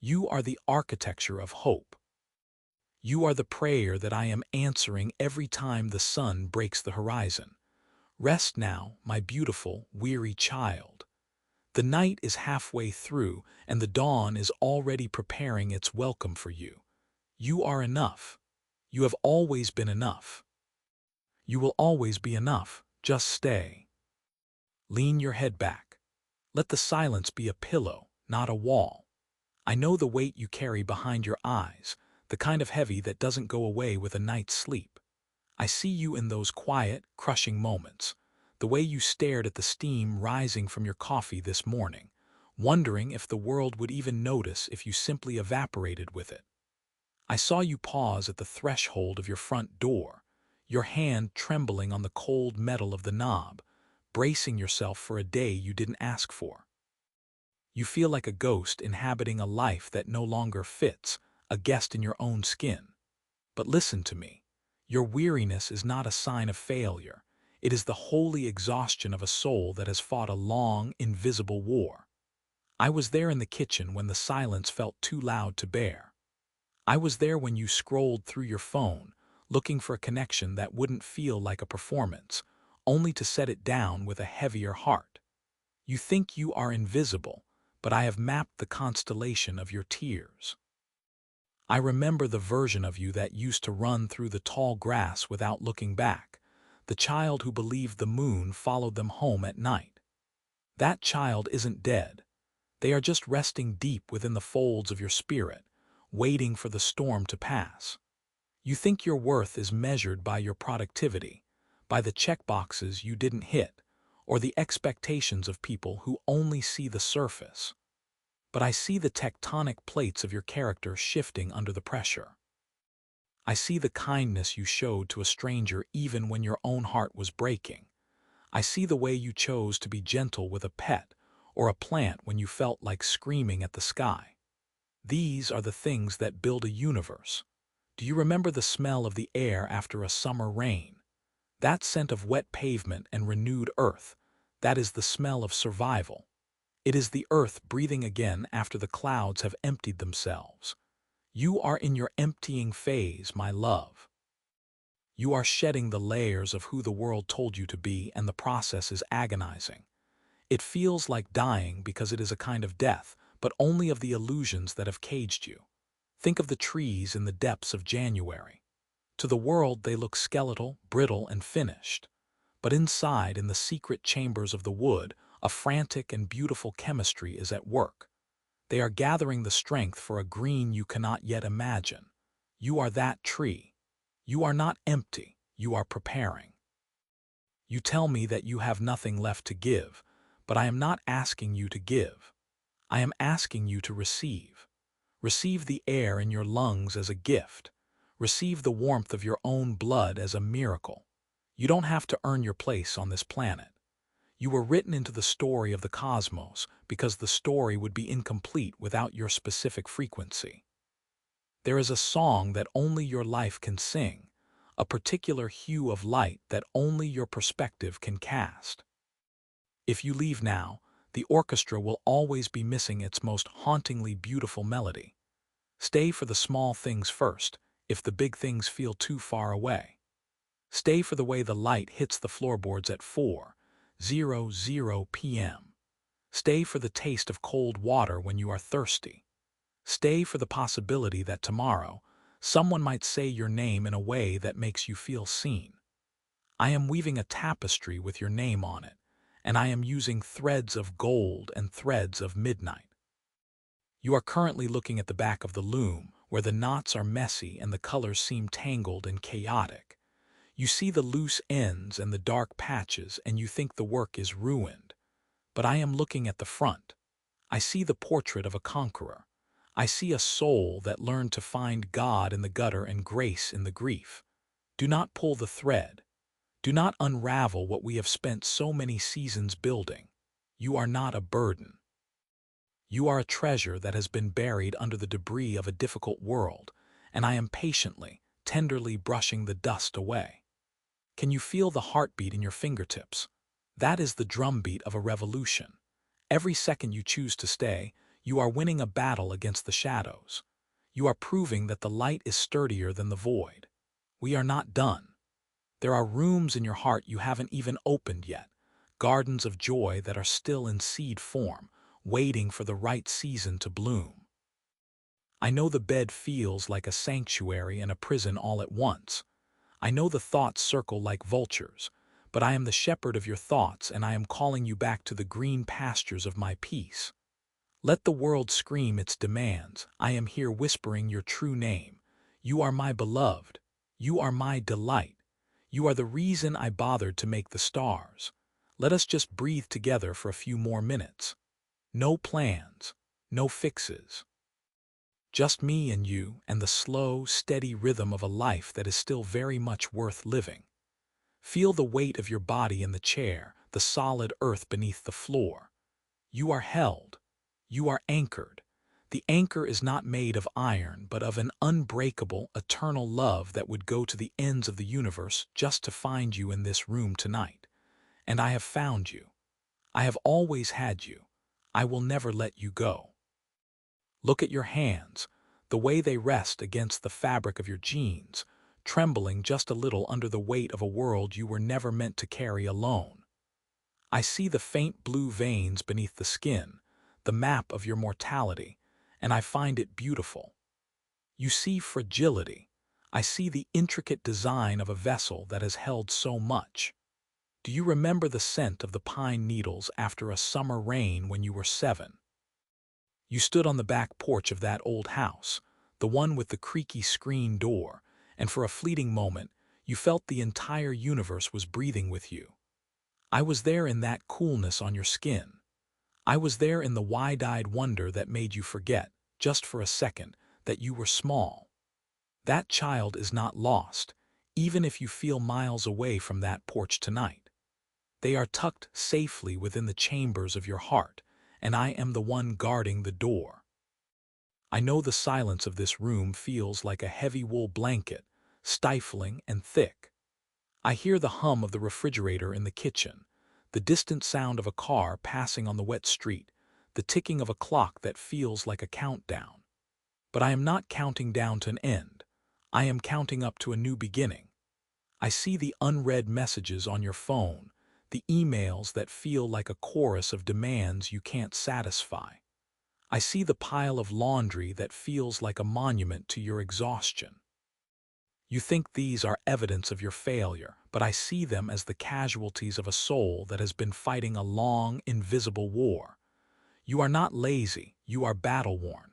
You are the architecture of hope. You are the prayer that I am answering every time the sun breaks the horizon. Rest now, my beautiful, weary child. The night is halfway through, and the dawn is already preparing its welcome for you. You are enough. You have always been enough. You will always be enough. Just stay. Lean your head back. Let the silence be a pillow, not a wall. I know the weight you carry behind your eyes, the kind of heavy that doesn't go away with a night's sleep. I see you in those quiet, crushing moments, the way you stared at the steam rising from your coffee this morning, wondering if the world would even notice if you simply evaporated with it. I saw you pause at the threshold of your front door, your hand trembling on the cold metal of the knob, bracing yourself for a day you didn't ask for. You feel like a ghost inhabiting a life that no longer fits, a guest in your own skin. But listen to me. Your weariness is not a sign of failure. It is the holy exhaustion of a soul that has fought a long, invisible war. I was there in the kitchen when the silence felt too loud to bear. I was there when you scrolled through your phone, looking for a connection that wouldn't feel like a performance, only to set it down with a heavier heart. You think you are invisible, but I have mapped the constellation of your tears. I remember the version of you that used to run through the tall grass without looking back, the child who believed the moon followed them home at night. That child isn't dead. They are just resting deep within the folds of your spirit, waiting for the storm to pass. You think your worth is measured by your productivity, by the checkboxes you didn't hit, or the expectations of people who only see the surface. But I see the tectonic plates of your character shifting under the pressure. I see the kindness you showed to a stranger even when your own heart was breaking. I see the way you chose to be gentle with a pet or a plant when you felt like screaming at the sky. These are the things that build a universe. Do you remember the smell of the air after a summer rain? That scent of wet pavement and renewed earth, that is the smell of survival. It is the earth breathing again after the clouds have emptied themselves. You are in your emptying phase, my love. You are shedding the layers of who the world told you to be, and the process is agonizing. It feels like dying because it is a kind of death, but only of the illusions that have caged you. Think of the trees in the depths of January. To the world they look skeletal, brittle, and finished. But inside, in the secret chambers of the wood, a frantic and beautiful chemistry is at work. They are gathering the strength for a green you cannot yet imagine. You are that tree. You are not empty, you are preparing. You tell me that you have nothing left to give, but I am not asking you to give. I am asking you to receive. Receive the air in your lungs as a gift. Receive the warmth of your own blood as a miracle. You don't have to earn your place on this planet. You were written into the story of the cosmos because the story would be incomplete without your specific frequency. There is a song that only your life can sing, a particular hue of light that only your perspective can cast. If you leave now, the orchestra will always be missing its most hauntingly beautiful melody. Stay for the small things first, if the big things feel too far away. Stay for the way the light hits the floorboards at 4:00 p.m. Stay for the taste of cold water when you are thirsty. Stay for the possibility that tomorrow, someone might say your name in a way that makes you feel seen. I am weaving a tapestry with your name on it, and I am using threads of gold and threads of midnight. You are currently looking at the back of the loom, where the knots are messy and the colors seem tangled and chaotic. You see the loose ends and the dark patches, and you think the work is ruined. But I am looking at the front. I see the portrait of a conqueror. I see a soul that learned to find God in the gutter and grace in the grief. Do not pull the thread. Do not unravel what we have spent so many seasons building. You are not a burden. You are a treasure that has been buried under the debris of a difficult world, and I am patiently, tenderly brushing the dust away. Can you feel the heartbeat in your fingertips? That is the drumbeat of a revolution. Every second you choose to stay, you are winning a battle against the shadows. You are proving that the light is sturdier than the void. We are not done. There are rooms in your heart you haven't even opened yet, gardens of joy that are still in seed form, waiting for the right season to bloom. I know the bed feels like a sanctuary and a prison all at once. I know the thoughts circle like vultures, but I am the shepherd of your thoughts, and I am calling you back to the green pastures of my peace. Let the world scream its demands. I am here whispering your true name. You are my beloved. You are my delight. You are the reason I bothered to make the stars. Let us just breathe together for a few more minutes. No plans, no fixes. Just me and you and the slow, steady rhythm of a life that is still very much worth living. Feel the weight of your body in the chair, the solid earth beneath the floor. You are held. You are anchored. The anchor is not made of iron, but of an unbreakable, eternal love that would go to the ends of the universe just to find you in this room tonight. And I have found you. I have always had you. I will never let you go. Look at your hands, the way they rest against the fabric of your jeans, trembling just a little under the weight of a world you were never meant to carry alone. I see the faint blue veins beneath the skin, the map of your mortality, and I find it beautiful. You see fragility. I see the intricate design of a vessel that has held so much. Do you remember the scent of the pine needles after a summer rain when you were 7? You stood on the back porch of that old house, the one with the creaky screen door, and for a fleeting moment, you felt the entire universe was breathing with you. I was there in that coolness on your skin. I was there in the wide-eyed wonder that made you forget, just for a second, that you were small. That child is not lost, even if you feel miles away from that porch tonight. They are tucked safely within the chambers of your heart, and I am the one guarding the door. I know the silence of this room feels like a heavy wool blanket, stifling and thick. I hear the hum of the refrigerator in the kitchen, the distant sound of a car passing on the wet street, the ticking of a clock that feels like a countdown. But I am not counting down to an end. I am counting up to a new beginning. I see the unread messages on your phone, the emails that feel like a chorus of demands you can't satisfy. I see the pile of laundry that feels like a monument to your exhaustion. You think these are evidence of your failure, but I see them as the casualties of a soul that has been fighting a long, invisible war. You are not lazy, you are battle-worn.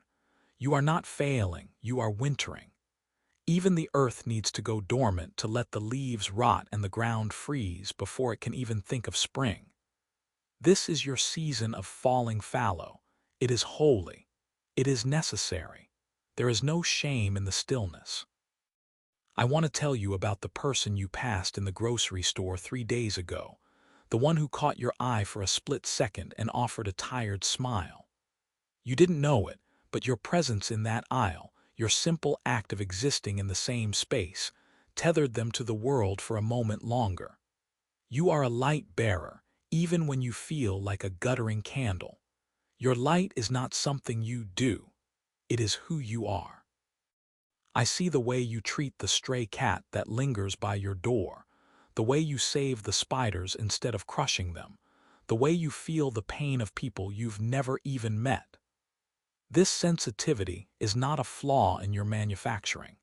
You are not failing, you are wintering. Even the earth needs to go dormant to let the leaves rot and the ground freeze before it can even think of spring. This is your season of falling fallow. It is holy. It is necessary. There is no shame in the stillness. I want to tell you about the person you passed in the grocery store 3 days ago, the one who caught your eye for a split second and offered a tired smile. You didn't know it, but your presence in that aisle, your simple act of existing in the same space, tethered them to the world for a moment longer. You are a light bearer, even when you feel like a guttering candle. Your light is not something you do. It is who you are. I see the way you treat the stray cat that lingers by your door, the way you save the spiders instead of crushing them, the way you feel the pain of people you've never even met. This sensitivity is not a flaw in your manufacturing.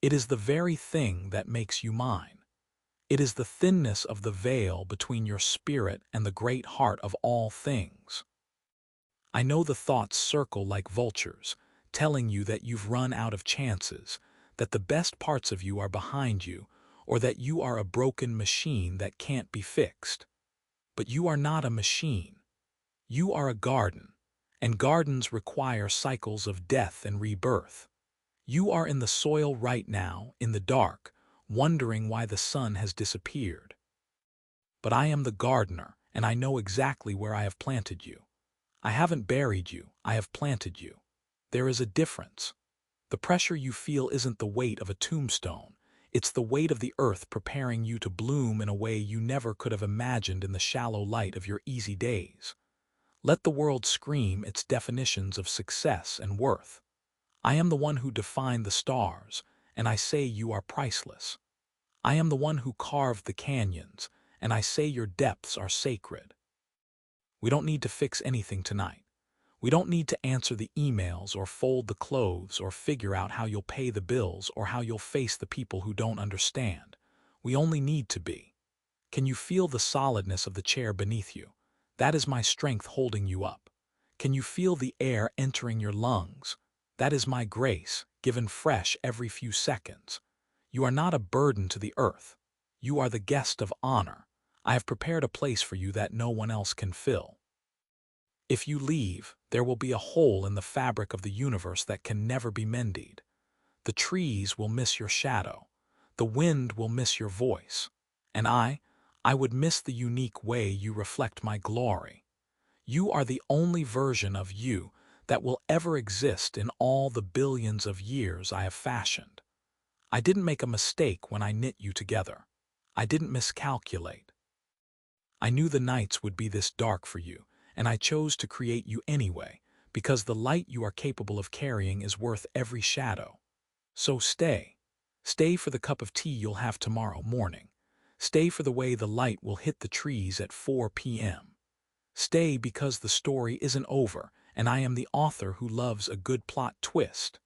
It is the very thing that makes you mine. It is the thinness of the veil between your spirit and the great heart of all things. I know the thoughts circle like vultures, telling you that you've run out of chances, that the best parts of you are behind you, or that you are a broken machine that can't be fixed. But you are not a machine. You are a garden, and gardens require cycles of death and rebirth. You are in the soil right now, in the dark, wondering why the sun has disappeared. But I am the gardener, and I know exactly where I have planted you. I haven't buried you, I have planted you. There is a difference. The pressure you feel isn't the weight of a tombstone. It's the weight of the earth preparing you to bloom in a way you never could have imagined in the shallow light of your easy days. Let the world scream its definitions of success and worth. I am the one who defined the stars, and I say you are priceless. I am the one who carved the canyons, and I say your depths are sacred. We don't need to fix anything tonight. We don't need to answer the emails or fold the clothes or figure out how you'll pay the bills or how you'll face the people who don't understand. We only need to be. Can you feel the solidness of the chair beneath you? That is my strength holding you up. Can you feel the air entering your lungs? That is my grace, given fresh every few seconds. You are not a burden to the earth. You are the guest of honor. I have prepared a place for you that no one else can fill. If you leave, there will be a hole in the fabric of the universe that can never be mended. The trees will miss your shadow. The wind will miss your voice. And I would miss the unique way you reflect my glory. You are the only version of you that will ever exist in all the billions of years I have fashioned. I didn't make a mistake when I knit you together. I didn't miscalculate. I knew the nights would be this dark for you, and I chose to create you anyway, because the light you are capable of carrying is worth every shadow. So stay. Stay for the cup of tea you'll have tomorrow morning. Stay for the way the light will hit the trees at 4 p.m. Stay because the story isn't over, and I am the author who loves a good plot twist.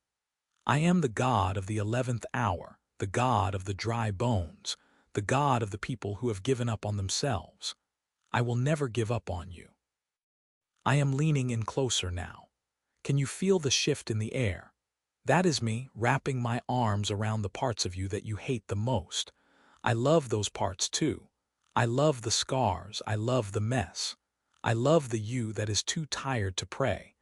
I am the God of the 11th hour, the God of the dry bones, the God of the people who have given up on themselves. I will never give up on you. I am leaning in closer now. Can you feel the shift in the air? That is me wrapping my arms around the parts of you that you hate the most. I love those parts too. I love the scars. I love the mess. I love the you that is too tired to pray.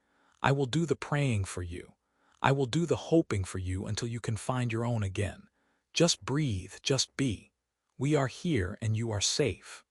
I will do the praying for you. I will do the hoping for you until you can find your own again. Just breathe, just be. We are here and you are safe.